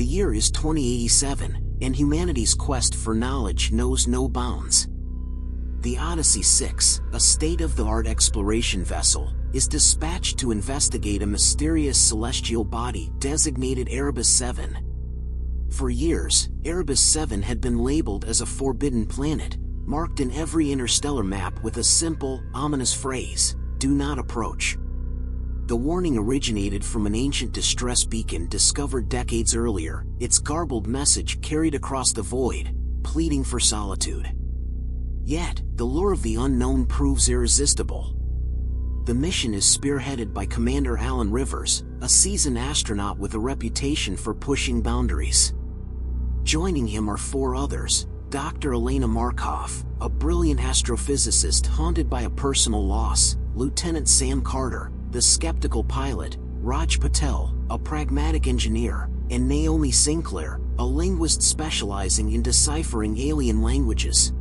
The year is 2087, and humanity's quest for knowledge knows no bounds. The Odyssey 6, a state-of-the-art exploration vessel, is dispatched to investigate a mysterious celestial body designated Erebus 7. For years, Erebus 7 had been labeled as a forbidden planet, marked in every interstellar map with a simple, ominous phrase, "Do not approach." The warning originated from an ancient distress beacon discovered decades earlier, its garbled message carried across the void, pleading for solitude. Yet, the lure of the unknown proves irresistible. The mission is spearheaded by Commander Alan Rivers, a seasoned astronaut with a reputation for pushing boundaries. Joining him are four others: Dr. Elena Markov, a brilliant astrophysicist haunted by a personal loss; Lieutenant Sam Carter, the skeptical pilot; Raj Patel, a pragmatic engineer; and Naomi Sinclair, a linguist specializing in deciphering alien languages.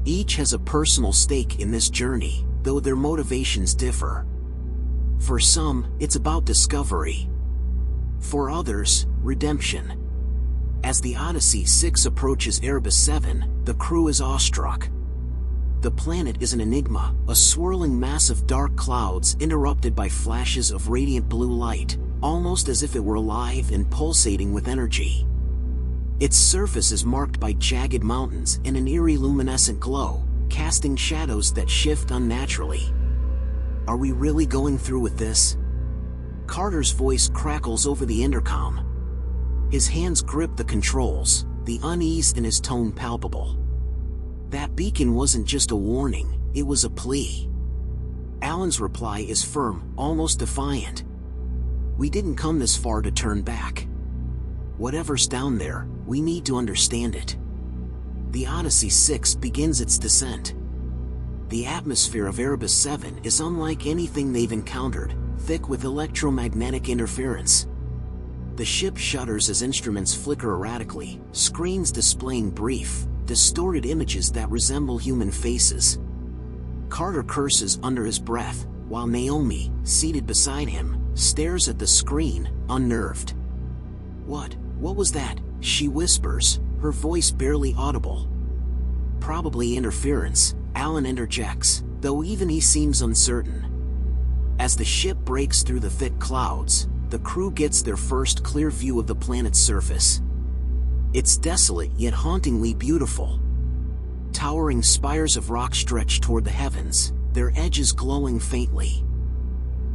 Each has a personal stake in this journey, though their motivations differ. For some, it's about discovery. For others, redemption. As the Odyssey 6 approaches Erebus 7, the crew is awestruck. The planet is an enigma, a swirling mass of dark clouds interrupted by flashes of radiant blue light, almost as if it were alive and pulsating with energy. Its surface is marked by jagged mountains and an eerie luminescent glow, casting shadows that shift unnaturally. Are we really going through with this? Carter's voice crackles over the intercom. His hands grip the controls, the unease in his tone palpable. That beacon wasn't just a warning, it was a plea. Alan's reply is firm, almost defiant. We didn't come this far to turn back. Whatever's down there, we need to understand it. The Odyssey 6 begins its descent. The atmosphere of Erebus 7 is unlike anything they've encountered, thick with electromagnetic interference. The ship shudders as instruments flicker erratically, screens displaying brief, distorted images that resemble human faces. Carter curses under his breath, while Naomi, seated beside him, stares at the screen, unnerved. What was that?" she whispers, her voice barely audible. "Probably interference," Alan interjects, though even he seems uncertain. As the ship breaks through the thick clouds, the crew gets their first clear view of the planet's surface. It's desolate yet hauntingly beautiful. Towering spires of rock stretch toward the heavens, their edges glowing faintly.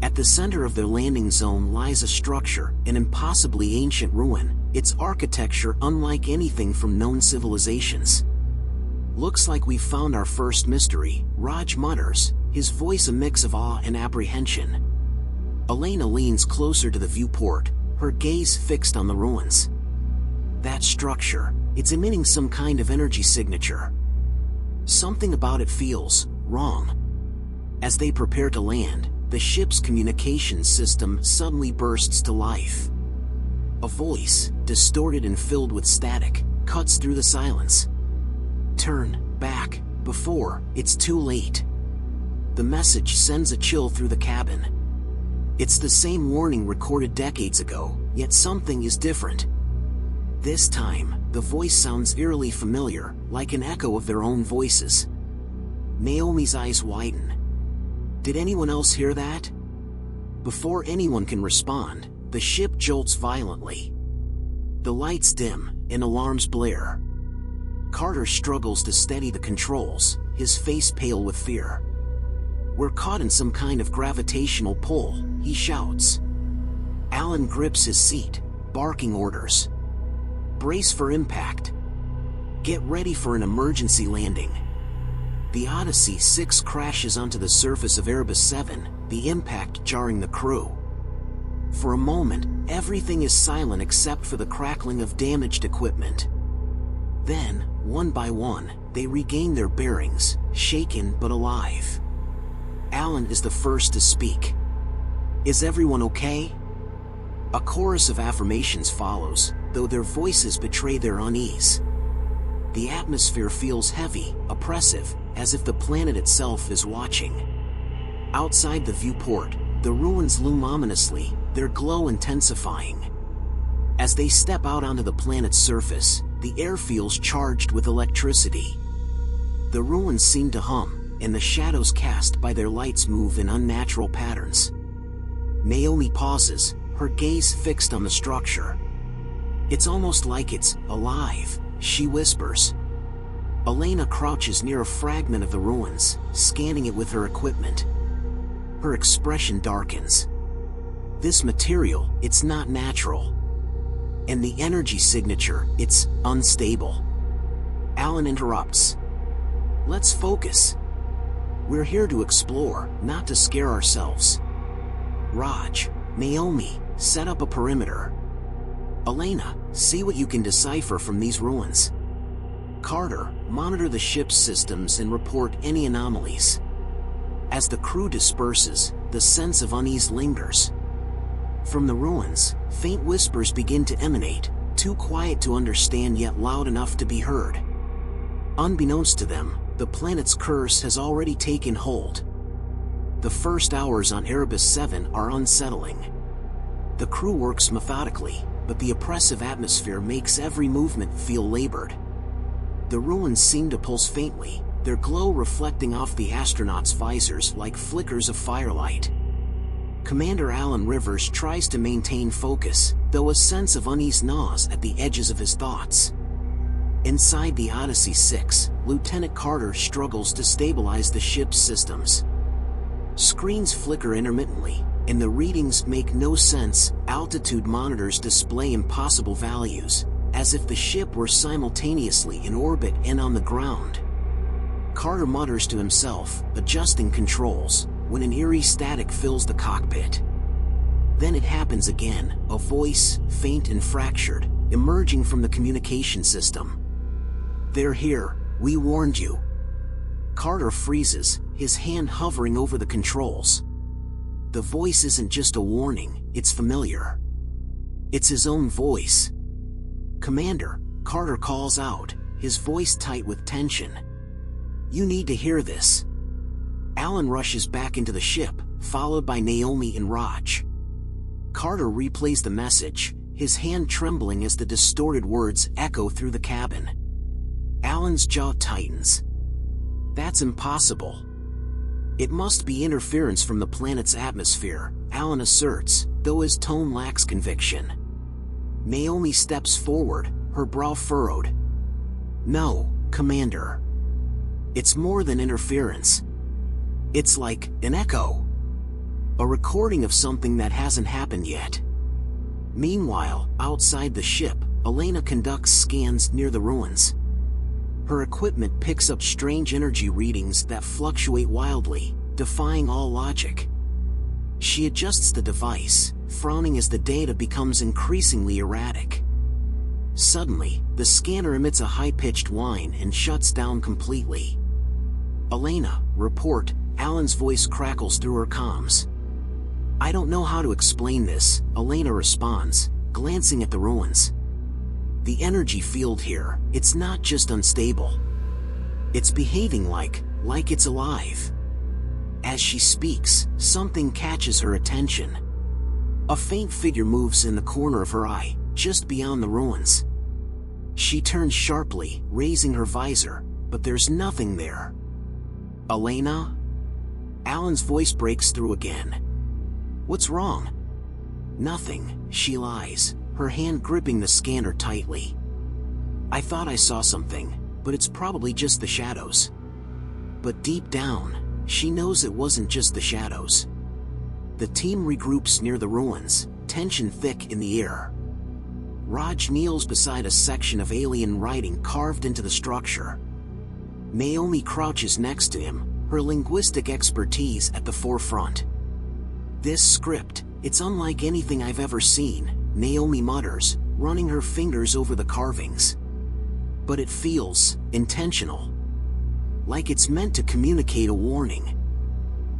At the center of their landing zone lies a structure, an impossibly ancient ruin, its architecture unlike anything from known civilizations. "Looks like we've found our first mystery," Raj mutters, his voice a mix of awe and apprehension. Elena leans closer to the viewport, her gaze fixed on the ruins. That structure, it's emitting some kind of energy signature. Something about it feels wrong. As they prepare to land, the ship's communications system suddenly bursts to life. A voice, distorted and filled with static, cuts through the silence. "Turn back before it's too late." The message sends a chill through the cabin. It's the same warning recorded decades ago, yet something is different. This time, the voice sounds eerily familiar, like an echo of their own voices. Naomi's eyes widen. Did anyone else hear that? Before anyone can respond, the ship jolts violently. The lights dim, and alarms blare. Carter struggles to steady the controls, his face pale with fear. "We're caught in some kind of gravitational pull," he shouts. Alan grips his seat, barking orders. "Brace for impact. Get ready for an emergency landing." The Odyssey 6 crashes onto the surface of Erebus 7, the impact jarring the crew. For a moment, everything is silent except for the crackling of damaged equipment. Then, one by one, they regain their bearings, shaken but alive. Alan is the first to speak. "Is everyone okay?" A chorus of affirmations follows, though their voices betray their unease. The atmosphere feels heavy, oppressive, as if the planet itself is watching. Outside the viewport, the ruins loom ominously, their glow intensifying. As they step out onto the planet's surface, the air feels charged with electricity. The ruins seem to hum, and the shadows cast by their lights move in unnatural patterns. Naomi pauses, her gaze fixed on the structure. "It's almost like it's alive," she whispers. Elena crouches near a fragment of the ruins, scanning it with her equipment. Her expression darkens. "This material, it's not natural. And the energy signature, it's unstable." Alan interrupts. "Let's focus. We're here to explore, not to scare ourselves." Raj, Naomi, set up a perimeter. Elena, see what you can decipher from these ruins. Carter, monitor the ship's systems and report any anomalies. As the crew disperses, the sense of unease lingers. From the ruins, faint whispers begin to emanate, too quiet to understand yet loud enough to be heard. Unbeknownst to them, the planet's curse has already taken hold. The first hours on Erebus 7 are unsettling. The crew works methodically, but the oppressive atmosphere makes every movement feel labored. The ruins seem to pulse faintly, their glow reflecting off the astronauts' visors like flickers of firelight. Commander Alan Rivers tries to maintain focus, though a sense of unease gnaws at the edges of his thoughts. Inside the Odyssey 6, Lieutenant Carter struggles to stabilize the ship's systems. Screens flicker intermittently, and the readings make no sense. Altitude monitors display impossible values, as if the ship were simultaneously in orbit and on the ground. Carter mutters to himself, adjusting controls, when an eerie static fills the cockpit. Then it happens again, a voice, faint and fractured, emerging from the communication system. "They're here, we warned you." Carter freezes, his hand hovering over the controls. The voice isn't just a warning, it's familiar. It's his own voice. "Commander," Carter calls out, his voice tight with tension. "You need to hear this." Alan rushes back into the ship, followed by Naomi and Raj. Carter replays the message, his hand trembling as the distorted words echo through the cabin. Alan's jaw tightens. "That's impossible. It must be interference from the planet's atmosphere," Alan asserts, though his tone lacks conviction. Naomi steps forward, her brow furrowed. "No, Commander. It's more than interference. It's like an echo. A recording of something that hasn't happened yet." Meanwhile, outside the ship, Elena conducts scans near the ruins. Her equipment picks up strange energy readings that fluctuate wildly, defying all logic. She adjusts the device, frowning as the data becomes increasingly erratic. Suddenly, the scanner emits a high-pitched whine and shuts down completely. "Elena, report," Alan's voice crackles through her comms. "I don't know how to explain this," Elena responds, glancing at the ruins. "The energy field here, it's not just unstable. It's behaving like it's alive." As she speaks, something catches her attention. A faint figure moves in the corner of her eye, just beyond the ruins. She turns sharply, raising her visor, but there's nothing there. "Elena?" Alan's voice breaks through again. "What's wrong?" "Nothing," she lies, her hand gripping the scanner tightly. "I thought I saw something, but it's probably just the shadows." But deep down, she knows it wasn't just the shadows. The team regroups near the ruins, tension thick in the air. Raj kneels beside a section of alien writing carved into the structure. Naomi crouches next to him, her linguistic expertise at the forefront. "This script, it's unlike anything I've ever seen," Naomi mutters, running her fingers over the carvings. "But it feels intentional. Like it's meant to communicate a warning."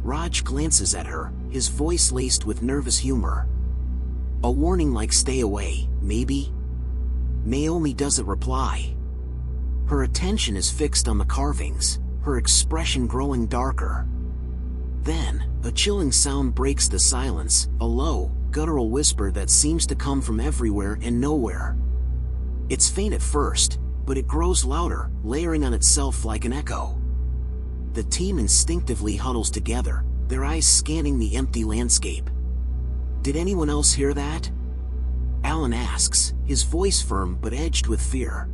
Raj glances at her, his voice laced with nervous humor. "A warning like stay away, maybe?" Naomi doesn't reply. Her attention is fixed on the carvings, her expression growing darker. Then, a chilling sound breaks the silence, a low, guttural whisper that seems to come from everywhere and nowhere. It's faint at first, but it grows louder, layering on itself like an echo. The team instinctively huddles together, their eyes scanning the empty landscape. "Did anyone else hear that?" Alan asks, his voice firm but edged with fear.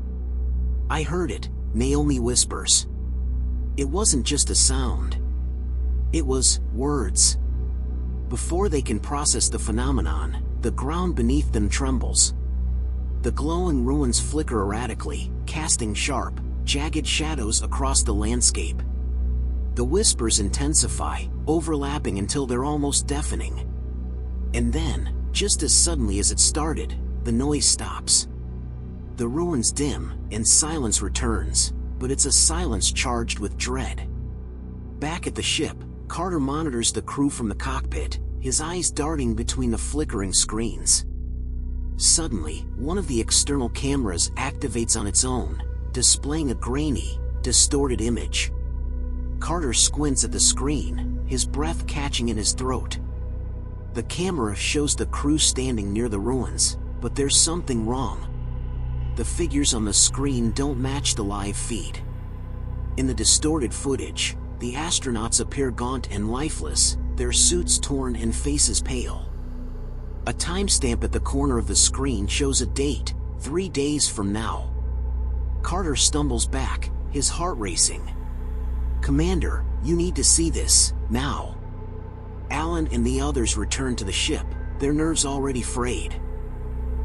"I heard it," Naomi whispers. "It wasn't just a sound. It was words." Before they can process the phenomenon, the ground beneath them trembles. The glowing ruins flicker erratically, casting sharp, jagged shadows across the landscape. The whispers intensify, overlapping until they're almost deafening. And then, just as suddenly as it started, the noise stops. The ruins dim, and silence returns, but it's a silence charged with dread. Back at the ship, Carter monitors the crew from the cockpit, his eyes darting between the flickering screens. Suddenly, one of the external cameras activates on its own, displaying a grainy, distorted image. Carter squints at the screen, his breath catching in his throat. The camera shows the crew standing near the ruins, but there's something wrong. The figures on the screen don't match the live feed. In the distorted footage, the astronauts appear gaunt and lifeless, their suits torn and faces pale. A timestamp at the corner of the screen shows a date, 3 days from now. Carter stumbles back, his heart racing. "Commander, you need to see this, now." Alan and the others return to the ship, their nerves already frayed.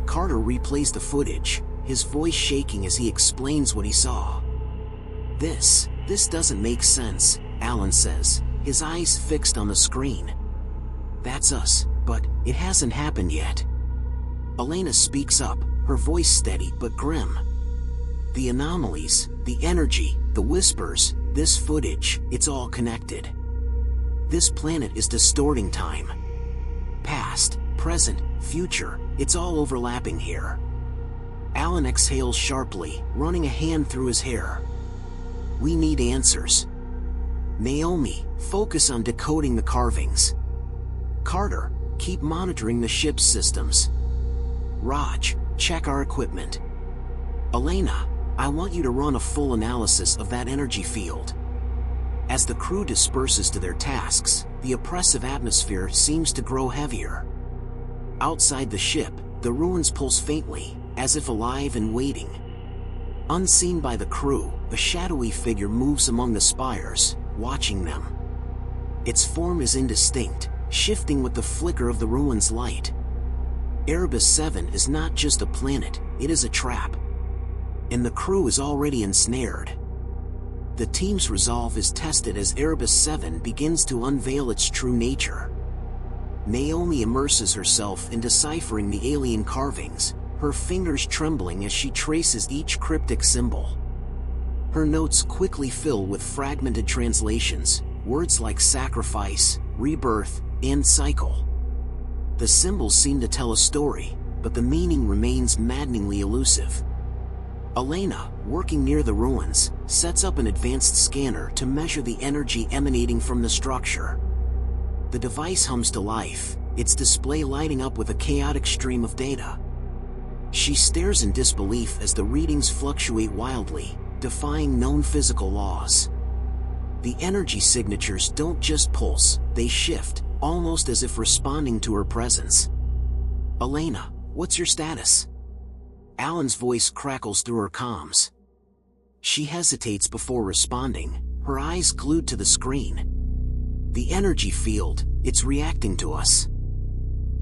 Carter replays the footage, his voice shaking as he explains what he saw. This doesn't make sense," Alan says, his eyes fixed on the screen. "That's us, but it hasn't happened yet." Elena speaks up, her voice steady but grim. "The anomalies, the energy, the whispers, this footage, it's all connected. This planet is distorting time. Past, present, future, it's all overlapping here." Alan exhales sharply, running a hand through his hair. "We need answers. Naomi, focus on decoding the carvings. Carter, keep monitoring the ship's systems. Raj, check our equipment. Elena, I want you to run a full analysis of that energy field." As the crew disperses to their tasks, the oppressive atmosphere seems to grow heavier. Outside the ship, the ruins pulse faintly, as if alive and waiting. Unseen by the crew, a shadowy figure moves among the spires, watching them. Its form is indistinct, shifting with the flicker of the ruins' light. Erebus 7 is not just a planet, it is a trap. And the crew is already ensnared. The team's resolve is tested as Erebus 7 begins to unveil its true nature. Naomi immerses herself in deciphering the alien carvings, her fingers trembling as she traces each cryptic symbol. Her notes quickly fill with fragmented translations, words like sacrifice, rebirth, and cycle. The symbols seem to tell a story, but the meaning remains maddeningly elusive. Elena, working near the ruins, sets up an advanced scanner to measure the energy emanating from the structure. The device hums to life, its display lighting up with a chaotic stream of data. She stares in disbelief as the readings fluctuate wildly, defying known physical laws. The energy signatures don't just pulse, they shift, almost as if responding to her presence. "Elena, what's your status?" Alan's voice crackles through her comms. She hesitates before responding, her eyes glued to the screen. "The energy field, it's reacting to us.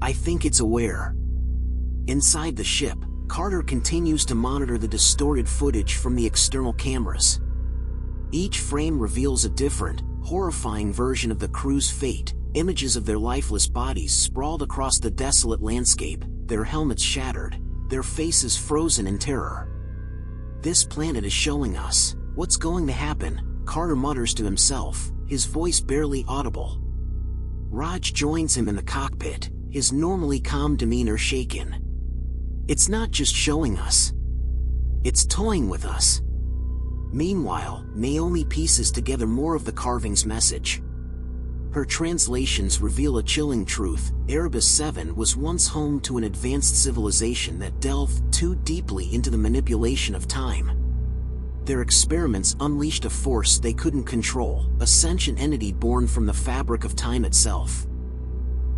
I think it's aware." Inside the ship, Carter continues to monitor the distorted footage from the external cameras. Each frame reveals a different, horrifying version of the crew's fate, images of their lifeless bodies sprawled across the desolate landscape, their helmets shattered, their faces frozen in terror. "This planet is showing us what's going to happen," Carter mutters to himself, his voice barely audible. Raj joins him in the cockpit, his normally calm demeanor shaken. "It's not just showing us. It's toying with us." Meanwhile, Naomi pieces together more of the carving's message. Her translations reveal a chilling truth: Erebus 7 was once home to an advanced civilization that delved too deeply into the manipulation of time. Their experiments unleashed a force they couldn't control, a sentient entity born from the fabric of time itself.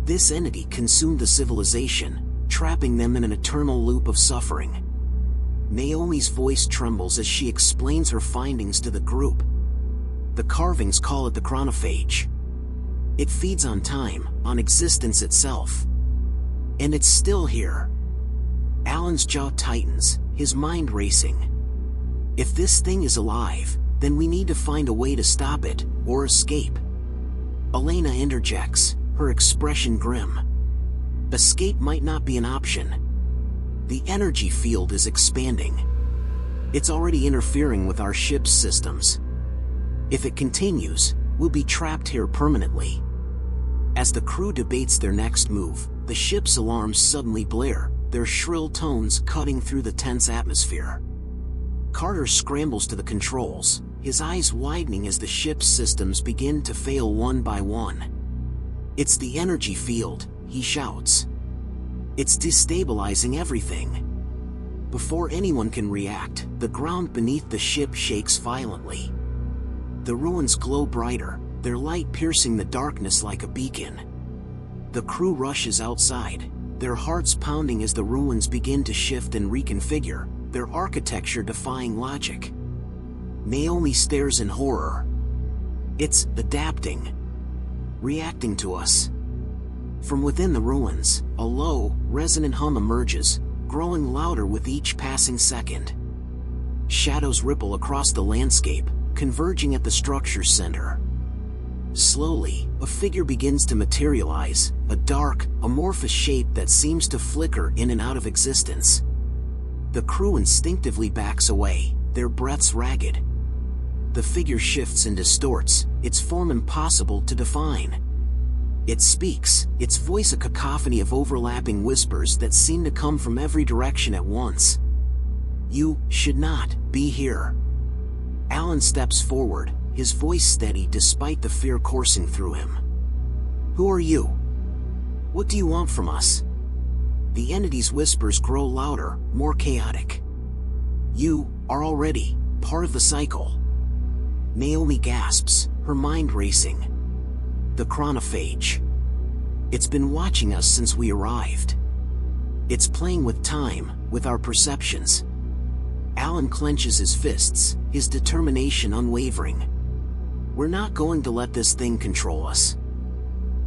This entity consumed the civilization, trapping them in an eternal loop of suffering. Naomi's voice trembles as she explains her findings to the group. The carvings call it the chronophage. It feeds on time, on existence itself. And it's still here. Alan's jaw tightens, his mind racing. If this thing is alive, then we need to find a way to stop it, or escape. Elena interjects, her expression grim. Escape might not be an option. The energy field is expanding. It's already interfering with our ship's systems. If it continues, we'll be trapped here permanently. As the crew debates their next move, the ship's alarms suddenly blare, their shrill tones cutting through the tense atmosphere. Carter scrambles to the controls, his eyes widening as the ship's systems begin to fail one by one. "It's the energy field," he shouts. "It's destabilizing everything." Before anyone can react, the ground beneath the ship shakes violently. The ruins glow brighter, their light piercing the darkness like a beacon. The crew rushes outside, their hearts pounding as the ruins begin to shift and reconfigure, their architecture defying logic. Naomi stares in horror. "It's adapting. Reacting to us." From within the ruins, a low, resonant hum emerges, growing louder with each passing second. Shadows ripple across the landscape, converging at the structure's center. Slowly, a figure begins to materialize, a dark, amorphous shape that seems to flicker in and out of existence. The crew instinctively backs away, their breaths ragged. The figure shifts and distorts, its form impossible to define. It speaks, its voice a cacophony of overlapping whispers that seem to come from every direction at once. "You should not be here." Alan steps forward, his voice steady despite the fear coursing through him. "Who are you? What do you want from us?" The entity's whispers grow louder, more chaotic. "You are already part of the cycle." Naomi gasps, her mind racing. "The chronophage. It's been watching us since we arrived. It's playing with time, with our perceptions." Alan clenches his fists, his determination unwavering. "We're not going to let this thing control us.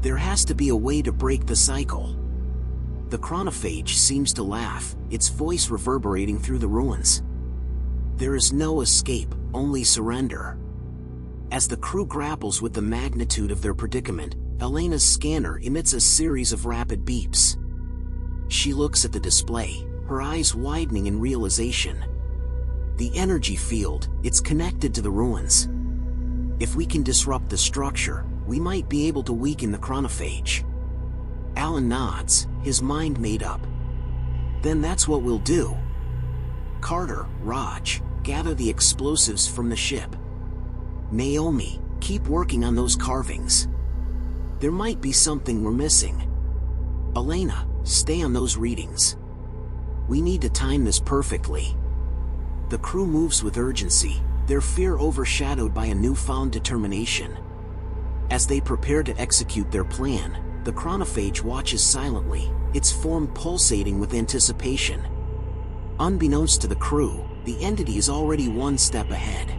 There has to be a way to break the cycle." The chronophage seems to laugh, its voice reverberating through the ruins. "There is no escape, only surrender." As the crew grapples with the magnitude of their predicament, Elena's scanner emits a series of rapid beeps. She looks at the display, her eyes widening in realization. The energy field, it's connected to the ruins. If we can disrupt the structure, we might be able to weaken the chronophage. Alan nods, his mind made up. "Then that's what we'll do." Carter, Raj, gather the explosives from the ship. "Naomi, keep working on those carvings. There might be something we're missing." "Elena, stay on those readings. We need to time this perfectly." The crew moves with urgency, their fear overshadowed by a newfound determination. As they prepare to execute their plan, the chronophage watches silently, its form pulsating with anticipation. Unbeknownst to the crew, the entity is already one step ahead.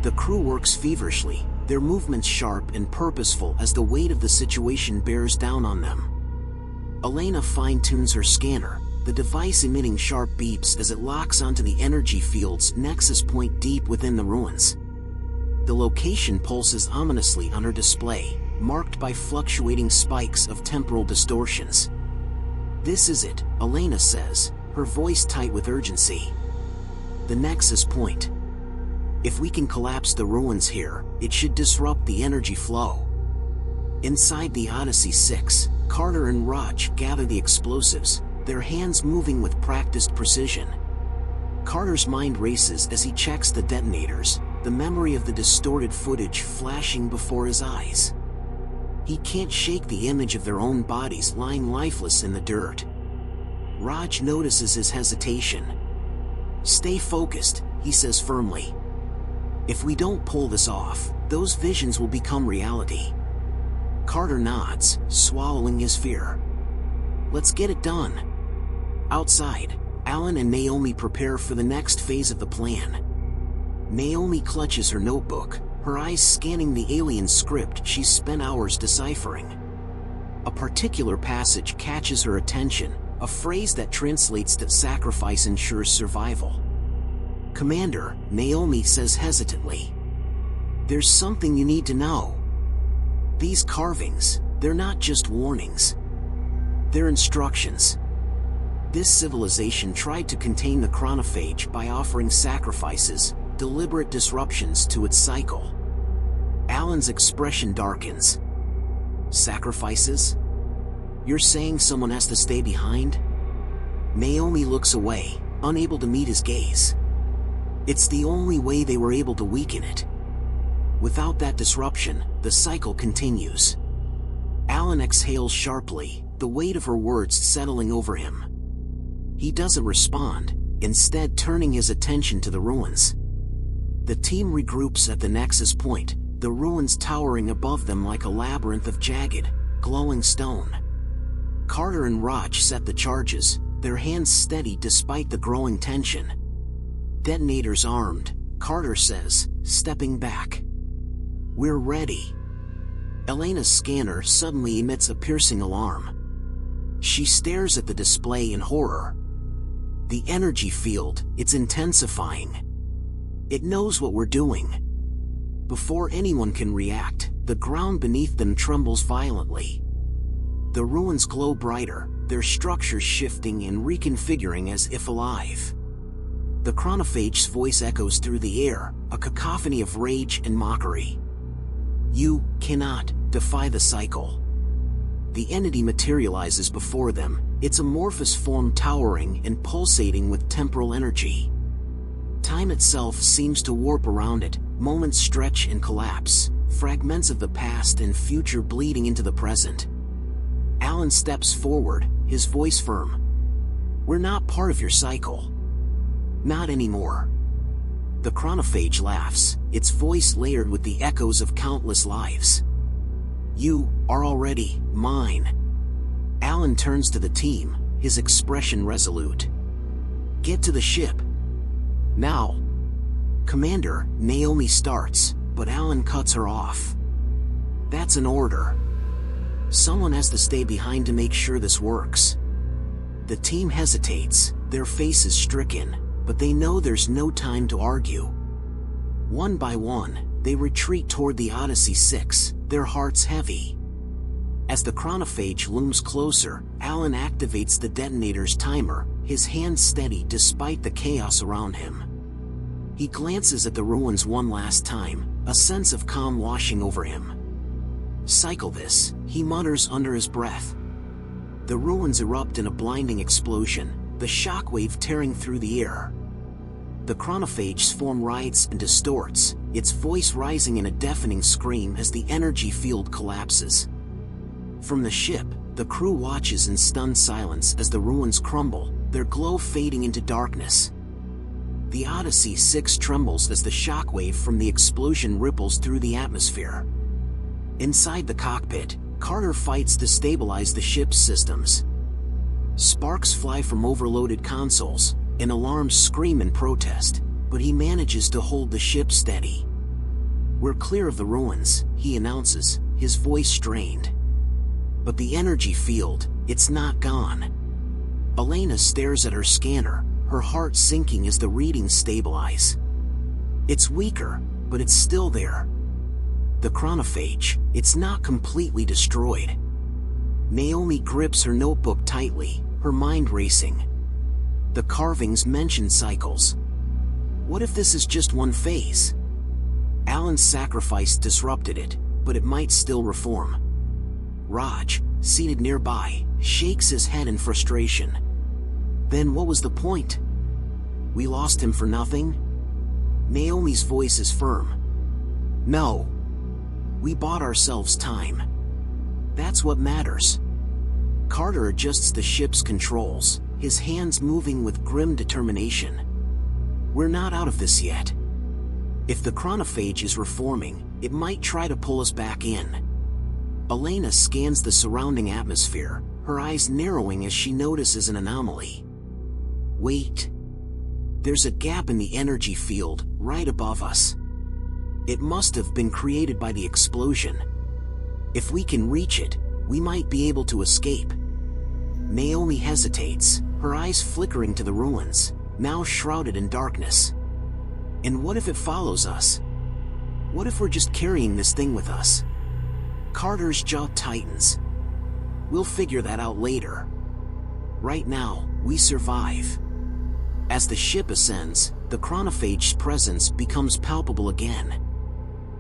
The crew works feverishly, their movements sharp and purposeful as the weight of the situation bears down on them. Elena fine-tunes her scanner, the device emitting sharp beeps as it locks onto the energy field's nexus point deep within the ruins. The location pulses ominously on her display, marked by fluctuating spikes of temporal distortions. "This is it," Elena says, her voice tight with urgency. "The nexus point. If we can collapse the ruins here, it should disrupt the energy flow." Inside the Odyssey 6, Carter and Raj gather the explosives, their hands moving with practiced precision. Carter's mind races as he checks the detonators, the memory of the distorted footage flashing before his eyes. He can't shake the image of their own bodies lying lifeless in the dirt. Raj notices his hesitation. "Stay focused," he says firmly. "If we don't pull this off, those visions will become reality." Carter nods, swallowing his fear. "Let's get it done." Outside, Alan and Naomi prepare for the next phase of the plan. Naomi clutches her notebook, her eyes scanning the alien script she's spent hours deciphering. A particular passage catches her attention, a phrase that translates to "sacrifice ensures survival." "Commander," Naomi says hesitantly, "there's something you need to know. These carvings, they're not just warnings. They're instructions. This civilization tried to contain the chronophage by offering sacrifices, deliberate disruptions to its cycle." Alan's expression darkens. "Sacrifices? You're saying someone has to stay behind?" Naomi looks away, unable to meet his gaze. "It's the only way they were able to weaken it. Without that disruption, the cycle continues." Alan exhales sharply, the weight of her words settling over him. He doesn't respond, instead turning his attention to the ruins. The team regroups at the nexus point, the ruins towering above them like a labyrinth of jagged, glowing stone. Carter and Raj set the charges, their hands steady despite the growing tension. "Detonators armed," Carter says, stepping back. "We're ready." Elena's scanner suddenly emits a piercing alarm. She stares at the display in horror. The energy field, it's intensifying. It knows what we're doing. Before anyone can react, the ground beneath them trembles violently. The ruins glow brighter, their structures shifting and reconfiguring as if alive. The chronophage's voice echoes through the air, a cacophony of rage and mockery. "You cannot defy the cycle." The entity materializes before them, its amorphous form towering and pulsating with temporal energy. Time itself seems to warp around it, moments stretch and collapse, fragments of the past and future bleeding into the present. Alan steps forward, his voice firm. "We're not part of your cycle. Not anymore." The chronophage laughs, its voice layered with the echoes of countless lives. "You are already mine." Alan turns to the team, his expression resolute. "Get to the ship. Now." "Commander," Naomi starts, but Alan cuts her off. "That's an order. Someone has to stay behind to make sure this works." The team hesitates, their faces stricken, but they know there's no time to argue. One by one, they retreat toward the Odyssey 6, their hearts heavy. As the chronophage looms closer, Alan activates the detonator's timer, his hands steady despite the chaos around him. He glances at the ruins one last time, a sense of calm washing over him. "Cycle this," he mutters under his breath. The ruins erupt in a blinding explosion, the shockwave tearing through the air. The chronophage's form writhes and distorts, its voice rising in a deafening scream as the energy field collapses. From the ship, the crew watches in stunned silence as the ruins crumble, their glow fading into darkness. The Odyssey 6 trembles as the shockwave from the explosion ripples through the atmosphere. Inside the cockpit, Carter fights to stabilize the ship's systems. Sparks fly from overloaded consoles, and alarms scream in protest, but he manages to hold the ship steady. "We're clear of the ruins," he announces, his voice strained. "But the energy field, it's not gone." Elena stares at her scanner, her heart sinking as the readings stabilize. "It's weaker, but it's still there." The chronophage, it's not completely destroyed. Naomi grips her notebook tightly, her mind racing. The carvings mention cycles. What if this is just one phase? Alan's sacrifice disrupted it, but it might still reform. Raj, seated nearby, shakes his head in frustration. Then what was the point? We lost him for nothing? Naomi's voice is firm. No. We bought ourselves time. That's what matters. Carter adjusts the ship's controls, his hands moving with grim determination. We're not out of this yet. If the chronophage is reforming, it might try to pull us back in. Elena scans the surrounding atmosphere, her eyes narrowing as she notices an anomaly. Wait. There's a gap in the energy field, right above us. It must have been created by the explosion. If we can reach it, we might be able to escape. Naomi hesitates, her eyes flickering to the ruins, now shrouded in darkness. And what if it follows us? What if we're just carrying this thing with us? Carter's jaw tightens. We'll figure that out later. Right now, we survive. As the ship ascends, the chronophage's presence becomes palpable again.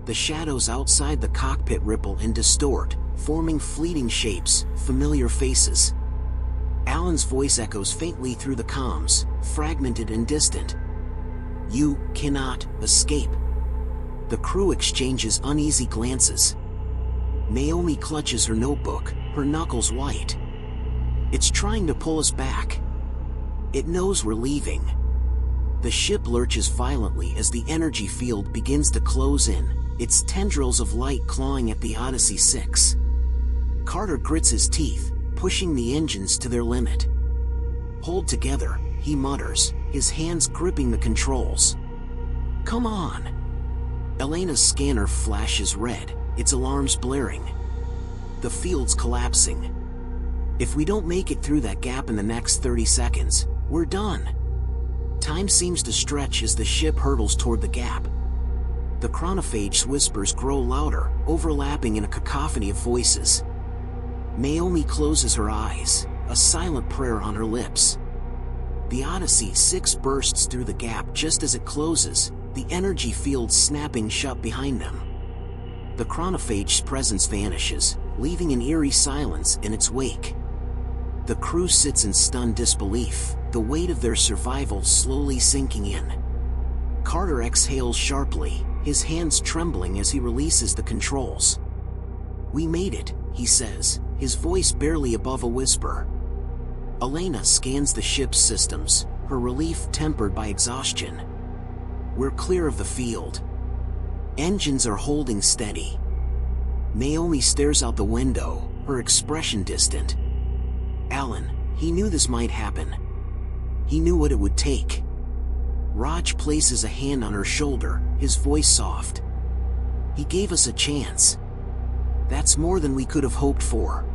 The shadows outside the cockpit ripple and distort, forming fleeting shapes, familiar faces. Alan's voice echoes faintly through the comms, fragmented and distant. You cannot escape. The crew exchanges uneasy glances. Naomi clutches her notebook, her knuckles white. It's trying to pull us back. It knows we're leaving. The ship lurches violently as the energy field begins to close in, its tendrils of light clawing at the Odyssey 6. Carter grits his teeth, pushing the engines to their limit. Hold together, he mutters, his hands gripping the controls. Come on. Elena's scanner flashes red, its alarms blaring. The field's collapsing. If we don't make it through that gap in the next 30 seconds, we're done. Time seems to stretch as the ship hurtles toward the gap. The chronophage's whispers grow louder, overlapping in a cacophony of voices. Naomi closes her eyes, a silent prayer on her lips. The Odyssey 6 bursts through the gap just as it closes, the energy field snapping shut behind them. The chronophage's presence vanishes, leaving an eerie silence in its wake. The crew sits in stunned disbelief, the weight of their survival slowly sinking in. Carter exhales sharply, his hands trembling as he releases the controls. We made it, he says, his voice barely above a whisper. Elena scans the ship's systems, her relief tempered by exhaustion. We're clear of the field. Engines are holding steady. Naomi stares out the window, her expression distant. Alan, he knew this might happen. He knew what it would take. Raj places a hand on her shoulder, his voice soft. He gave us a chance. That's more than we could have hoped for.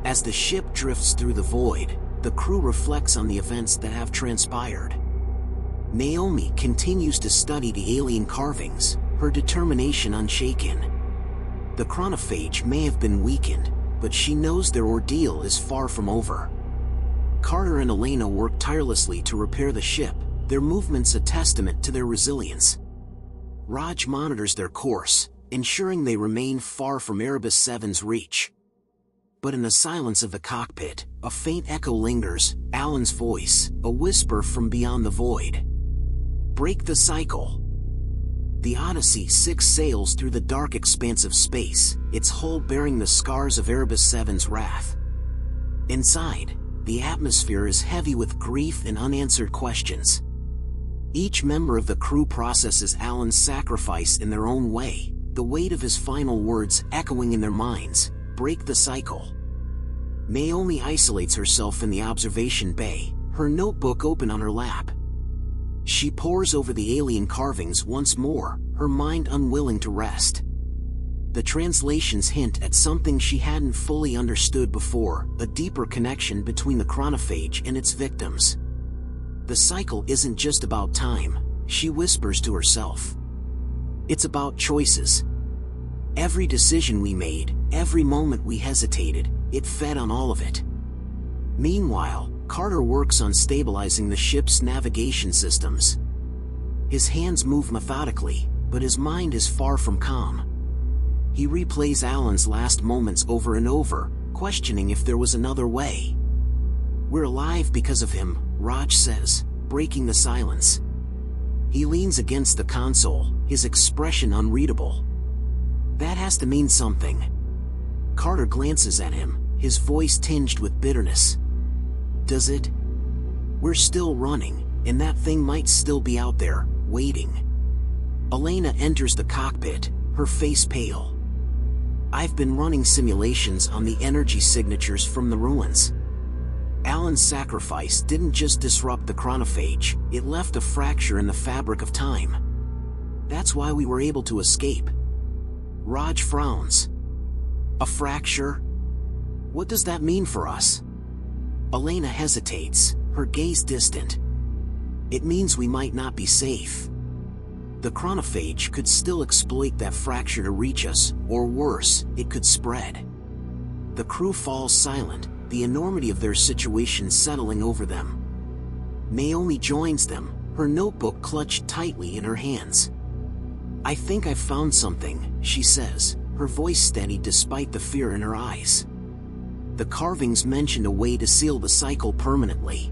As the ship drifts through the void, the crew reflects on the events that have transpired. Naomi continues to study the alien carvings, her determination unshaken. The chronophage may have been weakened, but she knows their ordeal is far from over. Carter and Elena work tirelessly to repair the ship, their movements a testament to their resilience. Raj monitors their course, ensuring they remain far from Erebus 7's reach. But in the silence of the cockpit, a faint echo lingers, Alan's voice, a whisper from beyond the void. Break the cycle. The Odyssey 6 sails through the dark expanse of space, its hull bearing the scars of Erebus 7's wrath. Inside, the atmosphere is heavy with grief and unanswered questions. Each member of the crew processes Alan's sacrifice in their own way, the weight of his final words echoing in their minds, break the cycle. Naomi isolates herself in the observation bay, her notebook open on her lap. She pores over the alien carvings once more, her mind unwilling to rest. The translations hint at something she hadn't fully understood before, a deeper connection between the chronophage and its victims. The cycle isn't just about time, she whispers to herself. It's about choices. Every decision we made, every moment we hesitated, it fed on all of it. Meanwhile, Carter works on stabilizing the ship's navigation systems. His hands move methodically, but his mind is far from calm. He replays Alan's last moments over and over, questioning if there was another way. We're alive because of him, Raj says, breaking the silence. He leans against the console, his expression unreadable. That has to mean something. Carter glances at him, his voice tinged with bitterness. Does it? We're still running, and that thing might still be out there, waiting. Elena enters the cockpit, her face pale. I've been running simulations on the energy signatures from the ruins. Alan's sacrifice didn't just disrupt the chronophage, it left a fracture in the fabric of time. That's why we were able to escape. Raj frowns. A fracture? What does that mean for us? Elena hesitates, her gaze distant. It means we might not be safe. The chronophage could still exploit that fracture to reach us, or worse, it could spread. The crew falls silent, the enormity of their situation settling over them. Naomi joins them, her notebook clutched tightly in her hands. I think I've found something, she says, her voice steady despite the fear in her eyes. The carvings mention a way to seal the cycle permanently.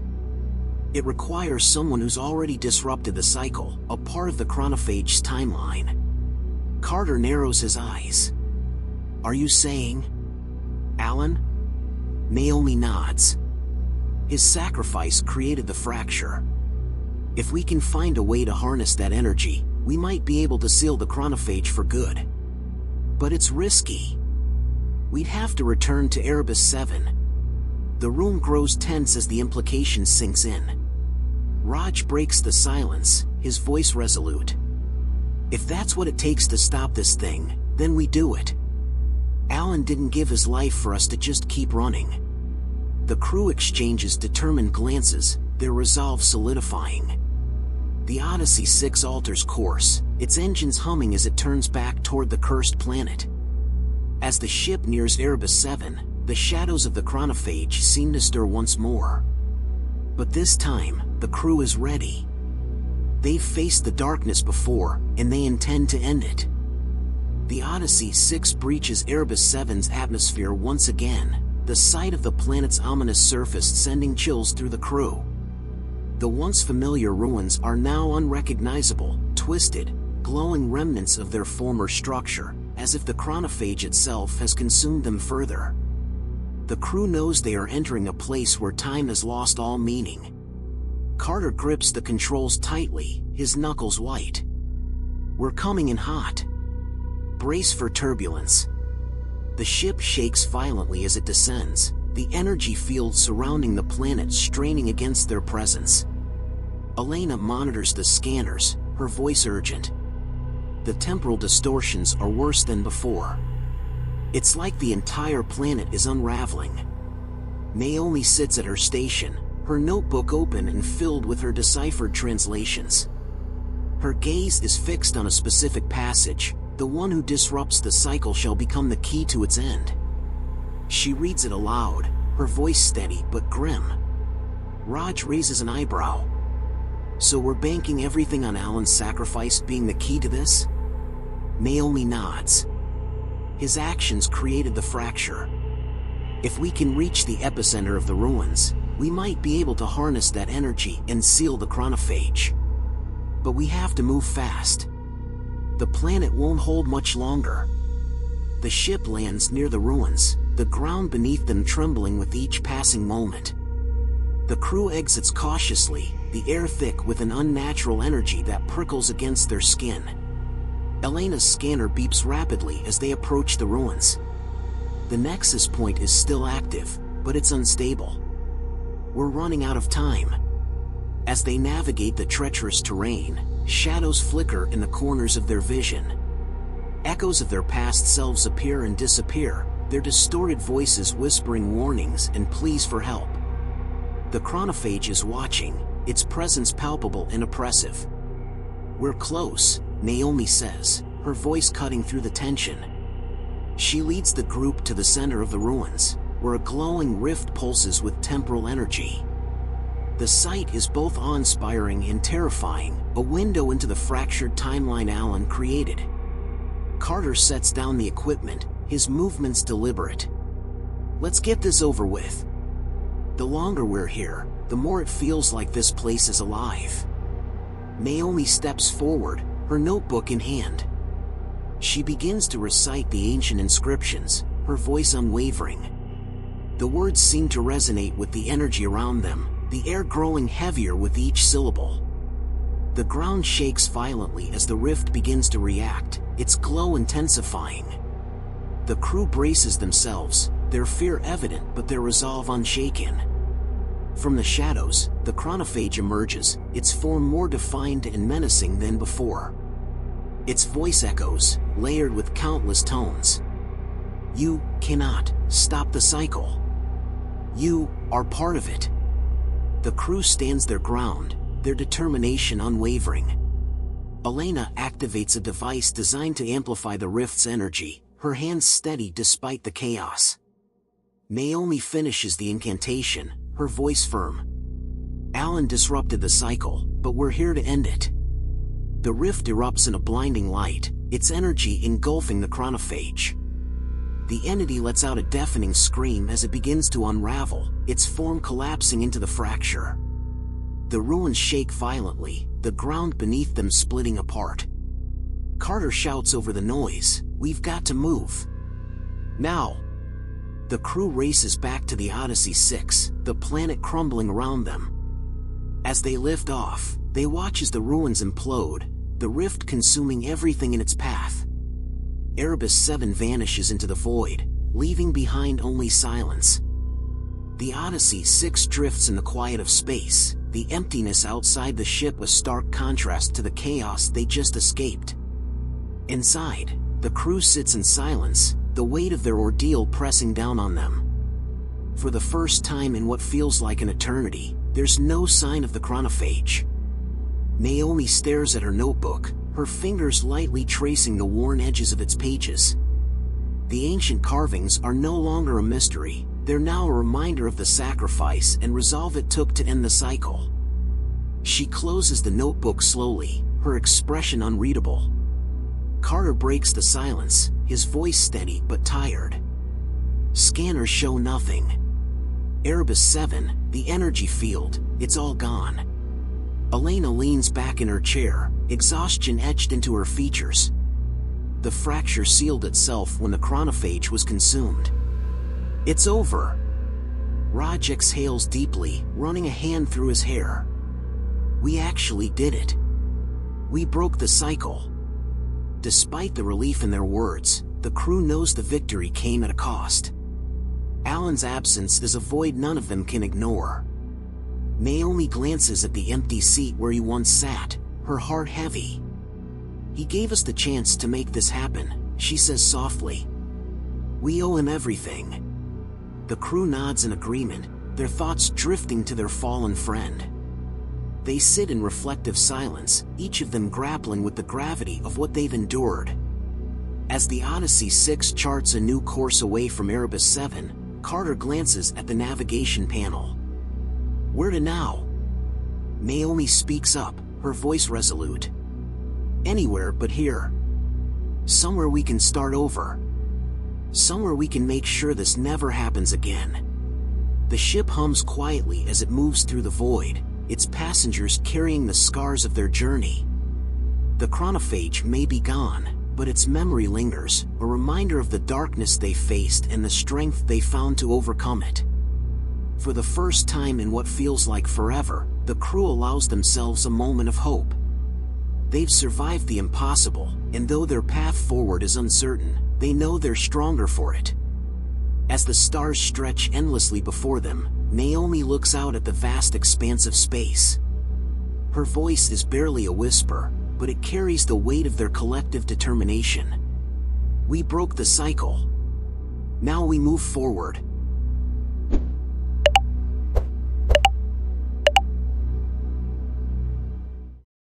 It requires someone who's already disrupted the cycle, a part of the chronophage's timeline. Carter narrows his eyes. Are you saying? Alan? Naomi nods. His sacrifice created the fracture. If we can find a way to harness that energy, we might be able to seal the chronophage for good. But it's risky. We'd have to return to Erebus 7. The room grows tense as the implication sinks in. Raj breaks the silence, his voice resolute. If that's what it takes to stop this thing, then we do it. Alan didn't give his life for us to just keep running. The crew exchanges determined glances, their resolve solidifying. The Odyssey 6 alters course, its engines humming as it turns back toward the cursed planet. As the ship nears Erebus 7, the shadows of the chronophage seem to stir once more. But this time, the crew is ready. They've faced the darkness before, and they intend to end it. The Odyssey 6 breaches Erebus 7's atmosphere once again, the sight of the planet's ominous surface sending chills through the crew. The once familiar ruins are now unrecognizable, twisted, glowing remnants of their former structure, as if the chronophage itself has consumed them further. The crew knows they are entering a place where time has lost all meaning. Carter grips the controls tightly, his knuckles white. We're coming in hot. Brace for turbulence. The ship shakes violently as it descends, the energy field surrounding the planet straining against their presence. Elena monitors the scanners, her voice urgent. The temporal distortions are worse than before. It's like the entire planet is unraveling. Naomi sits at her station, her notebook open and filled with her deciphered translations. Her gaze is fixed on a specific passage, the one who disrupts the cycle shall become the key to its end. She reads it aloud, her voice steady but grim. Raj raises an eyebrow. So we're banking everything on Alan's sacrifice being the key to this? Naomi nods. His actions created the fracture. If we can reach the epicenter of the ruins, we might be able to harness that energy and seal the chronophage. But we have to move fast. The planet won't hold much longer. The ship lands near the ruins, the ground beneath them trembling with each passing moment. The crew exits cautiously, the air thick with an unnatural energy that prickles against their skin. Elena's scanner beeps rapidly as they approach the ruins. The nexus point is still active, but it's unstable. We're running out of time. As they navigate the treacherous terrain, shadows flicker in the corners of their vision. Echoes of their past selves appear and disappear, their distorted voices whispering warnings and pleas for help. The chronophage is watching, its presence palpable and oppressive. We're close, Naomi says, her voice cutting through the tension. She leads the group to the center of the ruins, where a glowing rift pulses with temporal energy. The sight is both awe-inspiring and terrifying, a window into the fractured timeline Alan created. Carter sets down the equipment, his movements deliberate. Let's get this over with. The longer we're here, the more it feels like this place is alive. Naomi steps forward, her notebook in hand. She begins to recite the ancient inscriptions, her voice unwavering. The words seemed to resonate with the energy around them, the air growing heavier with each syllable. The ground shakes violently as the rift begins to react, its glow intensifying. The crew braces themselves, their fear evident but their resolve unshaken. From the shadows, the chronophage emerges, its form more defined and menacing than before. Its voice echoes, layered with countless tones. You cannot stop the cycle. You are part of it. The crew stands their ground, their determination unwavering. Elena activates a device designed to amplify the rift's energy, her hands steady despite the chaos. Naomi finishes the incantation, her voice firm. Alan disrupted the cycle, but we're here to end it. The rift erupts in a blinding light, its energy engulfing the chronophage. The entity lets out a deafening scream as it begins to unravel, its form collapsing into the fracture. The ruins shake violently, the ground beneath them splitting apart. Carter shouts over the noise, "We've got to move. Now!" The crew races back to the Odyssey 6, the planet crumbling around them. As they lift off, they watch as the ruins implode, the rift consuming everything in its path. Erebus 7 vanishes into the void, leaving behind only silence. The Odyssey 6 drifts in the quiet of space, the emptiness outside the ship a stark contrast to the chaos they just escaped. Inside, the crew sits in silence, the weight of their ordeal pressing down on them. For the first time in what feels like an eternity, there's no sign of the chronophage. Naomi stares at her notebook, her fingers lightly tracing the worn edges of its pages. The ancient carvings are no longer a mystery, they're now a reminder of the sacrifice and resolve it took to end the cycle. She closes the notebook slowly, her expression unreadable. Carter breaks the silence, his voice steady but tired. Scanners show nothing. Erebus 7, the energy field, it's all gone. Elena leans back in her chair, exhaustion etched into her features. The fracture sealed itself when the chronophage was consumed. It's over. Raj exhales deeply, running a hand through his hair. We actually did it. We broke the cycle. Despite the relief in their words, the crew knows the victory came at a cost. Alan's absence is a void none of them can ignore. Naomi glances at the empty seat where he once sat, her heart heavy. He gave us the chance to make this happen, she says softly. We owe him everything. The crew nods in agreement, their thoughts drifting to their fallen friend. They sit in reflective silence, each of them grappling with the gravity of what they've endured. As the Odyssey 6 charts a new course away from Erebus 7, Carter glances at the navigation panel. Where to now? Naomi speaks up, her voice resolute. Anywhere but here. Somewhere we can start over. Somewhere we can make sure this never happens again. The ship hums quietly as it moves through the void, its passengers carrying the scars of their journey. The chronophage may be gone, but its memory lingers, a reminder of the darkness they faced and the strength they found to overcome it. For the first time in what feels like forever, the crew allows themselves a moment of hope. They've survived the impossible, and though their path forward is uncertain, they know they're stronger for it. As the stars stretch endlessly before them, Naomi looks out at the vast expanse of space. Her voice is barely a whisper, but it carries the weight of their collective determination. We broke the cycle. Now we move forward,